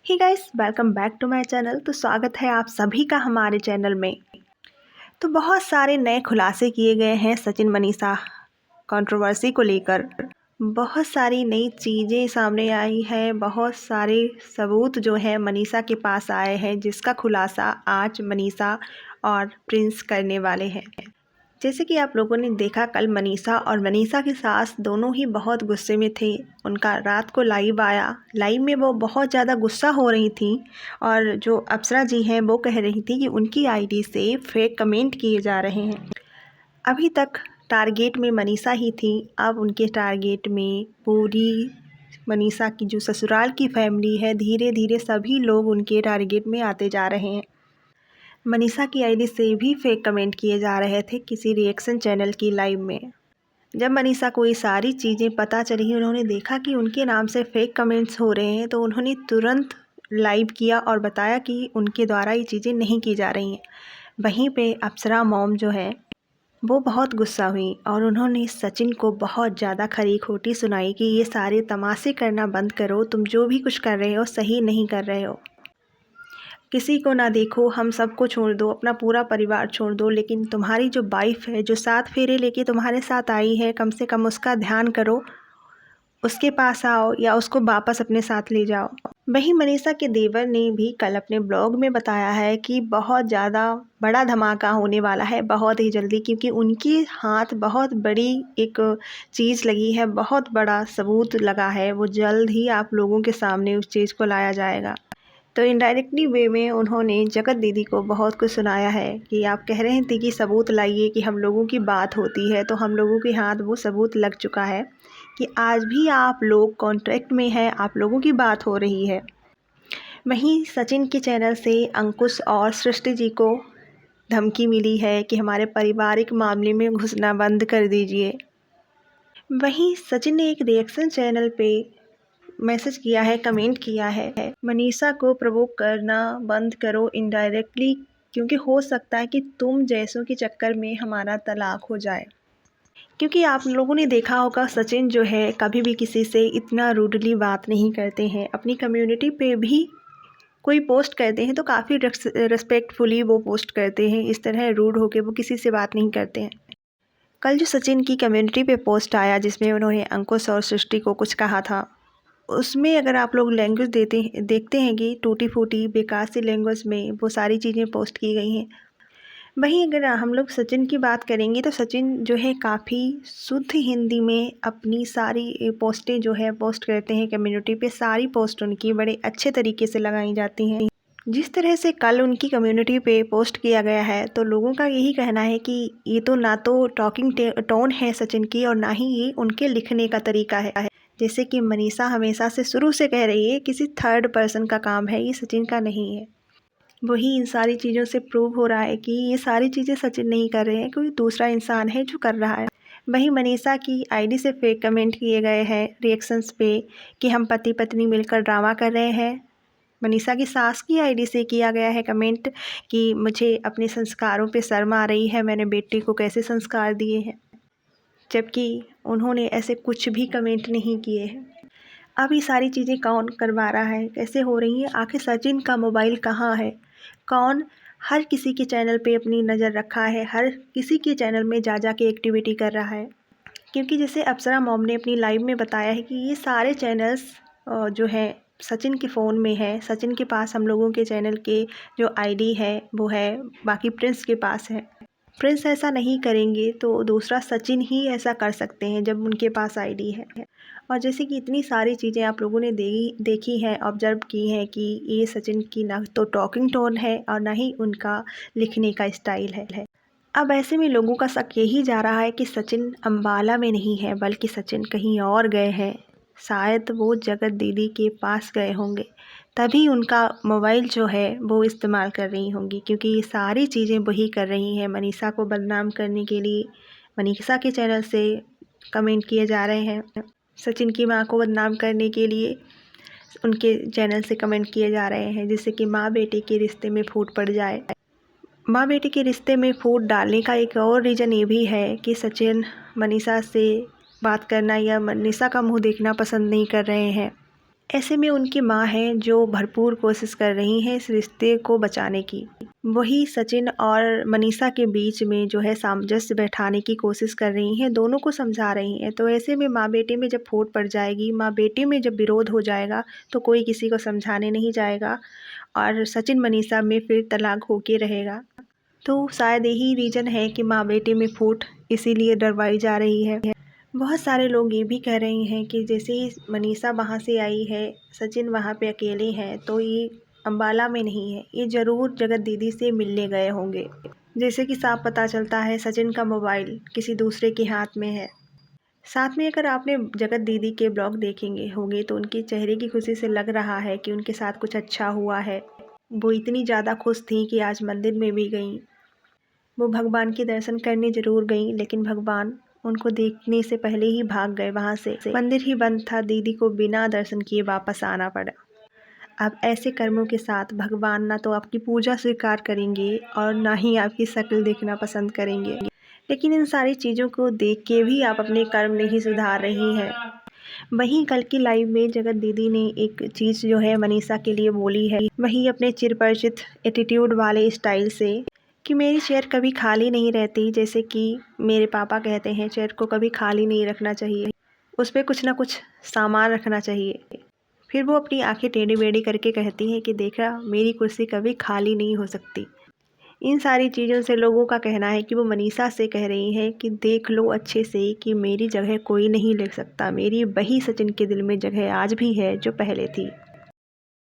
Hey guys, welcome back to my channel. तो स्वागत है आप सभी का हमारे चैनल में। तो बहुत सारे नए खुलासे किए गए हैं सचिन मनीषा कंट्रोवर्सी को लेकर। बहुत सारी नई चीज़ें सामने आई है, बहुत सारे सबूत जो है मनीषा के पास आए हैं, जिसका खुलासा आज मनीषा और प्रिंस करने वाले हैं। जैसे कि आप लोगों ने देखा, कल मनीषा और मनीषा की सास दोनों ही बहुत गुस्से में थे। उनका रात को लाइव आया, लाइव में वो बहुत ज़्यादा गुस्सा हो रही थी और जो अप्सरा जी हैं वो कह रही थी कि उनकी आईडी से फेक कमेंट किए जा रहे हैं। अभी तक टारगेट में मनीषा ही थी, अब उनके टारगेट में पूरी मनीषा की जो ससुराल की फैमिली है, धीरे धीरे सभी लोग उनके टारगेट में आते जा रहे हैं। मनीषा की आईडी से भी फेक कमेंट किए जा रहे थे किसी रिएक्शन चैनल की लाइव में। जब मनीषा को ये सारी चीज़ें पता चली, उन्होंने देखा कि उनके नाम से फेक कमेंट्स हो रहे हैं, तो उन्होंने तुरंत लाइव किया और बताया कि उनके द्वारा ये चीज़ें नहीं की जा रही हैं। वहीं पे अप्सरा मॉम जो है वो बहुत गुस्सा हुई और उन्होंने सचिन को बहुत ज़्यादा खरी खोटी सुनाई कि ये सारे तमाशे करना बंद करो, तुम जो भी कुछ कर रहे हो सही नहीं कर रहे हो। किसी को ना देखो, हम सबको छोड़ दो, अपना पूरा परिवार छोड़ दो, लेकिन तुम्हारी जो वाइफ है, जो 7 फेरे लेके तुम्हारे साथ आई है, कम से कम उसका ध्यान करो, उसके पास आओ या उसको वापस अपने साथ ले जाओ। वहीं मनीषा के देवर ने भी कल अपने ब्लॉग में बताया है कि बहुत ज़्यादा बड़ा धमाका होने वाला है बहुत ही जल्दी, क्योंकि उनके हाथ बहुत बड़ी एक चीज़ लगी है, बहुत बड़ा सबूत लगा है। वो जल्द ही आप लोगों के सामने उस चीज़ को लाया जाएगा। तो इनडायरेक्टली वे में उन्होंने जगत दीदी को बहुत कुछ सुनाया है कि आप कह रहे थे कि सबूत लाइए, कि हम लोगों की बात होती है, तो हम लोगों के हाथ वो सबूत लग चुका है कि आज भी आप लोग कॉन्ट्रैक्ट में हैं, आप लोगों की बात हो रही है। वहीं सचिन के चैनल से अंकुश और सृष्टि जी को धमकी मिली है कि हमारे पारिवारिक मामले में घुसना बंद कर दीजिए। वहीं सचिन ने एक रिएक्शन चैनल पे मैसेज किया है, कमेंट किया है, मनीषा को प्रवोक करना बंद करो इनडायरेक्टली, क्योंकि हो सकता है कि तुम जैसों के चक्कर में हमारा तलाक हो जाए। क्योंकि आप लोगों ने देखा होगा, सचिन जो है कभी भी किसी से इतना रूडली बात नहीं करते हैं। अपनी कम्युनिटी पे भी कोई पोस्ट करते हैं तो काफ़ी रिस्पेक्टफुली वो पोस्ट करते हैं, इस तरह रूड होके वो किसी से बात नहीं करते हैं। कल जो सचिन की कम्युनिटी पे पोस्ट आया जिसमें उन्होंने अंकुश और सृष्टि को कुछ कहा था, उसमें अगर आप लोग लैंग्वेज देखते हैं कि टूटी फूटी बेकार सी लैंग्वेज में वो सारी चीज़ें पोस्ट की गई हैं। वहीं अगर हम लोग सचिन की बात करेंगे तो सचिन जो है काफ़ी शुद्ध हिंदी में अपनी सारी पोस्टें जो है पोस्ट करते हैं कम्युनिटी पे। सारी पोस्ट उनकी बड़े अच्छे तरीके से लगाई जाती हैं। जिस तरह से कल उनकी कम्युनिटी पे पोस्ट किया गया है, तो लोगों का यही कहना है कि ये तो ना तो टॉकिंग टोन है सचिन की और ना ही ये उनके लिखने का तरीका है। जैसे कि मनीषा हमेशा से शुरू से कह रही है, किसी थर्ड पर्सन का काम है, ये सचिन का नहीं है। वही इन सारी चीज़ों से प्रूव हो रहा है कि ये सारी चीज़ें सचिन नहीं कर रहे हैं, कोई दूसरा इंसान है जो कर रहा है। वहीं मनीषा की आईडी से फेक कमेंट किए गए हैं रिएक्शंस पे कि हम पति पत्नी मिलकर ड्रामा कर रहे हैं। मनीषा की सास की आईडी से किया गया है कमेंट कि मुझे अपने संस्कारों पे शर्म आ रही है, मैंने बेटी को कैसे संस्कार दिए हैं, जबकि उन्होंने ऐसे कुछ भी कमेंट नहीं किए हैं। अब ये सारी चीज़ें कौन करवा रहा है, कैसे हो रही हैं, आखिर सचिन का मोबाइल कहाँ है, कौन हर किसी के चैनल पे अपनी नज़र रखा है, हर किसी के चैनल में जा के एक्टिविटी कर रहा है। क्योंकि जैसे अप्सरा मॉम ने अपनी लाइव में बताया है कि ये सारे चैनल्स जो हैं सचिन के फ़ोन में है, सचिन के पास हम लोगों के चैनल के जो आईडी है वो है, बाकी प्रिंस के पास है। प्रिंस ऐसा नहीं करेंगे तो दूसरा सचिन ही ऐसा कर सकते हैं जब उनके पास आईडी है। और जैसे कि इतनी सारी चीज़ें आप लोगों ने देखी हैं, ऑब्जर्व की हैं कि ये सचिन की ना तो टॉकिंग टोन है और ना ही उनका लिखने का स्टाइल है। अब ऐसे में लोगों का शक यही जा रहा है कि सचिन अम्बाला में नहीं है, बल्कि सचिन कहीं और गए हैं। शायद वो जगत दीदी के पास गए होंगे, तभी उनका मोबाइल जो है वो इस्तेमाल कर रही होंगी, क्योंकि ये सारी चीज़ें वही कर रही हैं मनीषा को बदनाम करने के लिए। मनीषा के चैनल से कमेंट किए जा रहे हैं, सचिन की माँ को बदनाम करने के लिए उनके चैनल से कमेंट किए जा रहे हैं, जिससे कि माँ बेटे के रिश्ते में फूट पड़ जाए। माँ बेटे के रिश्ते में फूट डालने का एक और रीज़न ये भी है कि सचिन मनीषा से बात करना या मनीषा का मुंह देखना पसंद नहीं कर रहे हैं। ऐसे में उनकी माँ है जो भरपूर कोशिश कर रही हैं इस रिश्ते को बचाने की। वही सचिन और मनीषा के बीच में जो है सामंजस्य बैठाने की कोशिश कर रही हैं, दोनों को समझा रही हैं। तो ऐसे में माँ बेटे में जब फूट पड़ जाएगी, माँ बेटे में जब विरोध हो जाएगा तो कोई किसी को समझाने नहीं जाएगा और सचिन मनीषा में फिर तलाक होके रहेगा। तो शायद यही रीज़न है कि माँ बेटे में फूट इसीलिए डरवाई जा रही है। बहुत सारे लोग ये भी कह रहे हैं कि जैसे ही मनीषा वहाँ से आई है, सचिन वहाँ पे अकेले हैं, तो ये अम्बाला में नहीं है, ये ज़रूर जगत दीदी से मिलने गए होंगे। जैसे कि साफ पता चलता है सचिन का मोबाइल किसी दूसरे के हाथ में है। साथ में अगर आपने जगत दीदी के ब्लॉग देखेंगे होंगे तो उनके चेहरे की खुशी से लग रहा है कि उनके साथ कुछ अच्छा हुआ है। वो इतनी ज़्यादा खुश थी कि आज मंदिर में भी गईं। वो भगवान के दर्शन करने ज़रूर गईं, लेकिन भगवान उनको देखने से पहले ही भाग गए वहाँ से। मंदिर ही बंद था, दीदी को बिना दर्शन किए वापस आना पड़ा। अब ऐसे कर्मों के साथ भगवान ना तो आपकी पूजा स्वीकार करेंगे और ना ही आपकी शक्ल देखना पसंद करेंगे। लेकिन इन सारी चीज़ों को देख के भी आप अपने कर्म नहीं सुधार रही हैं। वहीं कल की लाइव में जगत दीदी ने एक चीज़ जो है मनीषा के लिए बोली है, वही अपने चिरपरिचित एटीट्यूड वाले स्टाइल से, कि मेरी चेयर कभी खाली नहीं रहती। जैसे कि मेरे पापा कहते हैं चेयर को कभी खाली नहीं रखना चाहिए, उस पर कुछ ना कुछ सामान रखना चाहिए। फिर वो अपनी आंखें टेढ़ी बेढ़ी करके कहती हैं कि देखा मेरी कुर्सी कभी खाली नहीं हो सकती। इन सारी चीज़ों से लोगों का कहना है कि वो मनीषा से कह रही हैं कि देख लो अच्छे से कि मेरी जगह कोई नहीं ले सकता, मेरी वही सचिन के दिल में जगह आज भी है जो पहले थी।